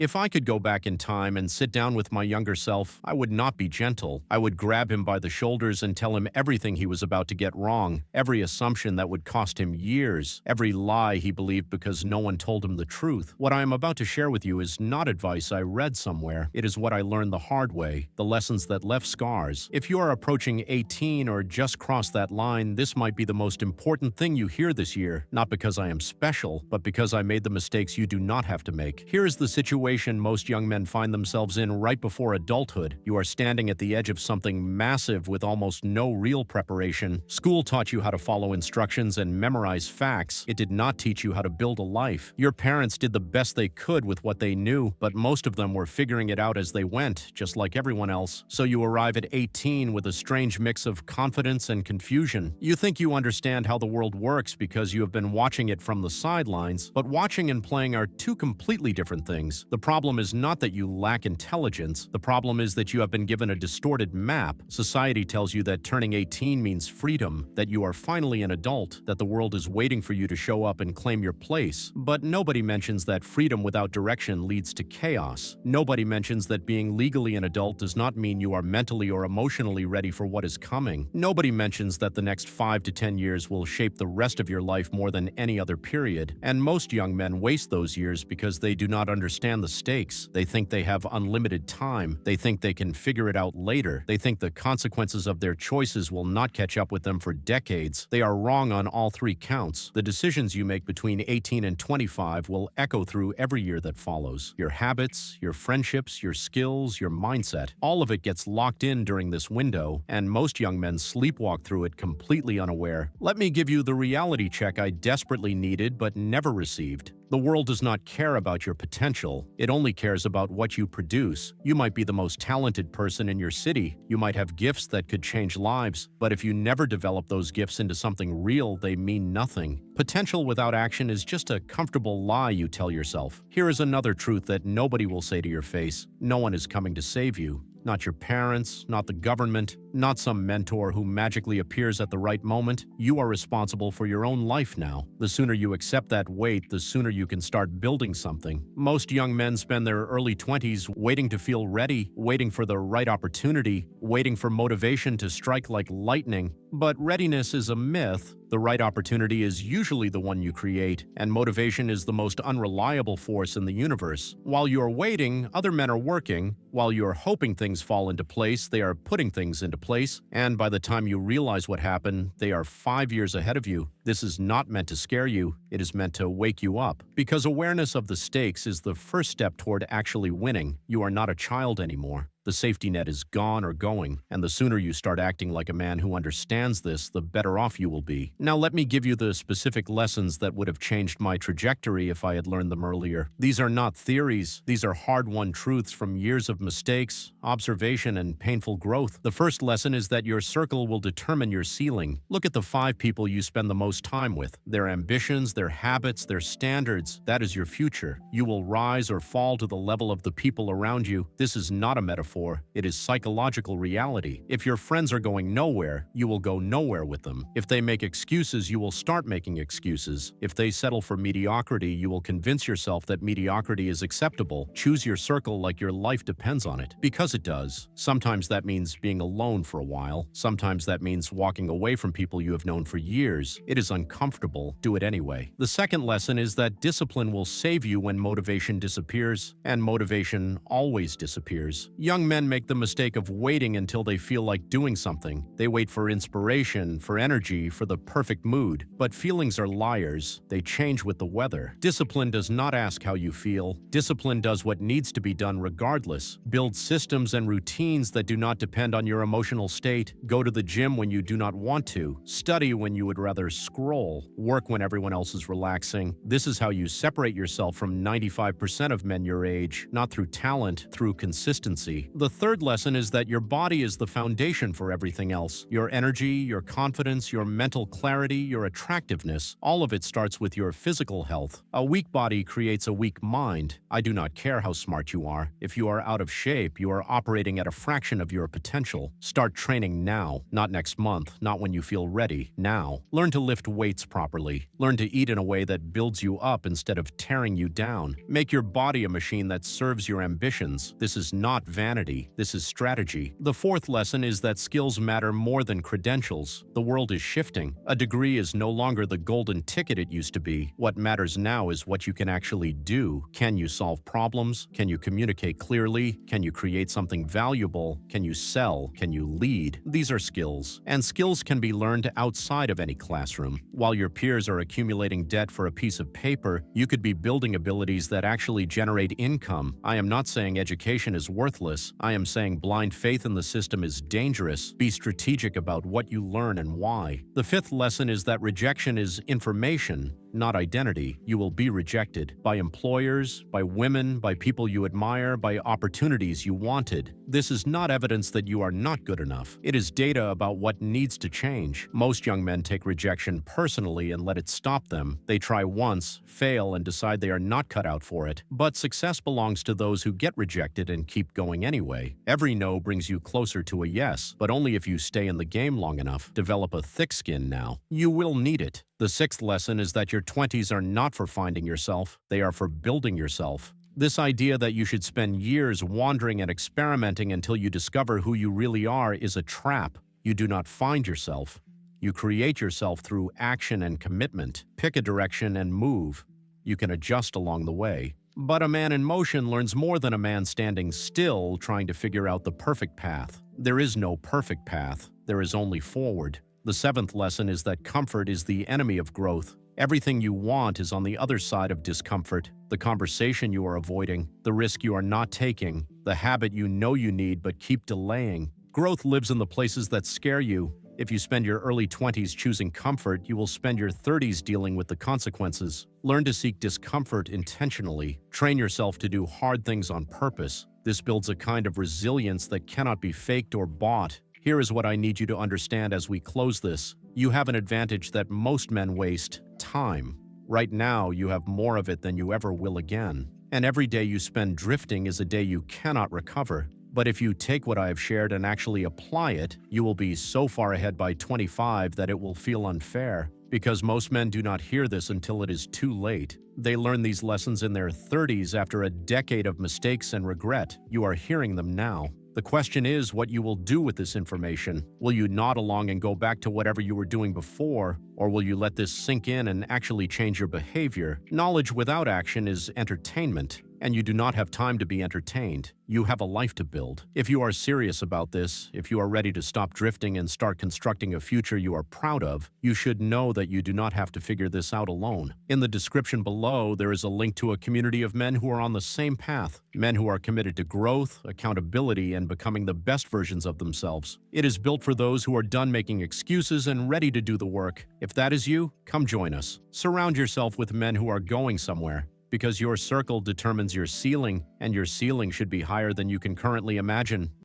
If I could go back in time and sit down with my younger self, I would not be gentle. I would grab him by the shoulders and tell him everything he was about to get wrong, every assumption that would cost him years, every lie he believed because no one told him the truth. What I am about to share with you is not advice I read somewhere. It is what I learned the hard way, the lessons that left scars. If you are approaching 18 or just crossed that line, this might be the most important thing you hear this year, not because I am special, but because I made the mistakes you do not have to make. Here is the situation most young men find themselves in right before adulthood. You are standing at the edge of something massive with almost no real preparation. School taught you how to follow instructions and memorize facts. It did not teach you how to build a life. Your parents did the best they could with what they knew, but most of them were figuring it out as they went, just like everyone else. So you arrive at 18 with a strange mix of confidence and confusion. You think you understand how the world works because you have been watching it from the sidelines, but watching and playing are two completely different things. The problem is not that you lack intelligence. The problem is that you have been given a distorted map. Society tells you that turning 18 means freedom, that you are finally an adult, that the world is waiting for you to show up and claim your place. But nobody mentions that freedom without direction leads to chaos. Nobody mentions that being legally an adult does not mean you are mentally or emotionally ready for what is coming. Nobody mentions that the next 5 to 10 years will shape the rest of your life more than any other period. And most young men waste those years because they do not understand the stakes. They think they have unlimited time. They think they can figure it out later. They think the consequences of their choices will not catch up with them for decades. They are wrong on all three counts. The decisions you make between 18 and 25 will echo through every year that follows. Your habits, your friendships, your skills, your mindset, all of it gets locked in during this window, and most young men sleepwalk through it completely unaware. Let me give you the reality check I desperately needed but never received. The world does not care about your potential. It only cares about what you produce. You might be the most talented person in your city. You might have gifts that could change lives. But if you never develop those gifts into something real, they mean nothing. Potential without action is just a comfortable lie you tell yourself. Here is another truth that nobody will say to your face. No one is coming to save you. Not your parents, not the government, not some mentor who magically appears at the right moment. You are responsible for your own life now. The sooner you accept that weight, the sooner you can start building something. Most young men spend their early 20s waiting to feel ready, waiting for the right opportunity, waiting for motivation to strike like lightning. But readiness is a myth. The right opportunity is usually the one you create, and motivation is the most unreliable force in the universe. While you're waiting, other men are working. While you're hoping things fall into place, they are putting things into place, and by the time you realize what happened, they are 5 years ahead of you. This is not meant to scare you, it is meant to wake you up. Because awareness of the stakes is the first step toward actually winning. You are not a child anymore. The safety net is gone or going, and the sooner you start acting like a man who understands this, the better off you will be. Now let me give you the specific lessons that would have changed my trajectory if I had learned them earlier. These are not theories. These are hard-won truths from years of mistakes, observation, and painful growth. The first lesson is that your circle will determine your ceiling. Look at the 5 people you spend the most time with. Their ambitions, their habits, their standards, that is your future. You will rise or fall to the level of the people around you. This is not a metaphor. It is psychological reality. If your friends are going nowhere, you will go nowhere with them. If they make excuses, you will start making excuses. If they settle for mediocrity, you will convince yourself that mediocrity is acceptable. Choose your circle like your life depends on it. Because it does. Sometimes that means being alone for a while. Sometimes that means walking away from people you have known for years. It is uncomfortable. Do it anyway. The second lesson is that discipline will save you when motivation disappears, and motivation always disappears. Young men make the mistake of waiting until they feel like doing something. They wait for inspiration, for energy, for the perfect mood. But feelings are liars. They change with the weather. Discipline does not ask how you feel. Discipline does what needs to be done regardless. Build systems and routines that do not depend on your emotional state. Go to the gym when you do not want to. Study when you would rather scroll. Work when everyone else is relaxing. This is how you separate yourself from 95% of men your age, not through talent, through consistency. The third lesson is that your body is the foundation for everything else. Your energy, your confidence, your mental clarity, your attractiveness, all of it starts with your physical health. A weak body creates a weak mind. I do not care how smart you are. If you are out of shape, you are operating at a fraction of your potential. Start training now, not next month, not when you feel ready, now. Learn to lift weights properly. Learn to eat in a way that builds you up instead of tearing you down. Make your body a machine that serves your ambitions. This is not vanity. This is strategy. The fourth lesson is that skills matter more than credentials. The world is shifting. A degree is no longer the golden ticket it used to be. What matters now is what you can actually do. Can you solve problems? Can you communicate clearly? Can you create something valuable? Can you sell? Can you lead? These are skills. And skills can be learned outside of any classroom. While your peers are accumulating debt for a piece of paper, you could be building abilities that actually generate income. I am not saying education is worthless. I am saying blind faith in the system is dangerous. Be strategic about what you learn and why. The fifth lesson is that rejection is information, not identity. You will be rejected by employers, by women, by people you admire, by opportunities you wanted. This is not evidence that you are not good enough. It is data about what needs to change. Most young men take rejection personally and let it stop them. They try once, fail, and decide they are not cut out for it. But success belongs to those who get rejected and keep going anyway. Every no brings you closer to a yes, but only if you stay in the game long enough. Develop a thick skin now. You will need it. The sixth lesson is that your 20s are not for finding yourself, they are for building yourself. This idea that you should spend years wandering and experimenting until you discover who you really are is a trap. You do not find yourself. You create yourself through action and commitment. Pick a direction and move. You can adjust along the way. But a man in motion learns more than a man standing still trying to figure out the perfect path. There is no perfect path. There is only forward. The seventh lesson is that comfort is the enemy of growth. Everything you want is on the other side of discomfort. The conversation you are avoiding, the risk you are not taking, the habit you know you need but keep delaying. Growth lives in the places that scare you. If you spend your early 20s choosing comfort, you will spend your 30s dealing with the consequences. Learn to seek discomfort intentionally. Train yourself to do hard things on purpose. This builds a kind of resilience that cannot be faked or bought. Here is what I need you to understand as we close this. You have an advantage that most men waste: time. Right now, you have more of it than you ever will again. And every day you spend drifting is a day you cannot recover. But if you take what I have shared and actually apply it, you will be so far ahead by 25 that it will feel unfair. Because most men do not hear this until it is too late. They learn these lessons in their 30s after a decade of mistakes and regret. You are hearing them now. The question is what you will do with this information. Will you nod along and go back to whatever you were doing before, or will you let this sink in and actually change your behavior? Knowledge without action is entertainment, and you do not have time to be entertained. You have a life to build. If you are serious about this, if you are ready to stop drifting and start constructing a future you are proud of, you should know that you do not have to figure this out alone. In the description below, there is a link to a community of men who are on the same path, men who are committed to growth, accountability, and becoming the best versions of themselves. It is built for those who are done making excuses and ready to do the work. If that is you, come join us. Surround yourself with men who are going somewhere, because your circle determines your ceiling, and your ceiling should be higher than you can currently imagine.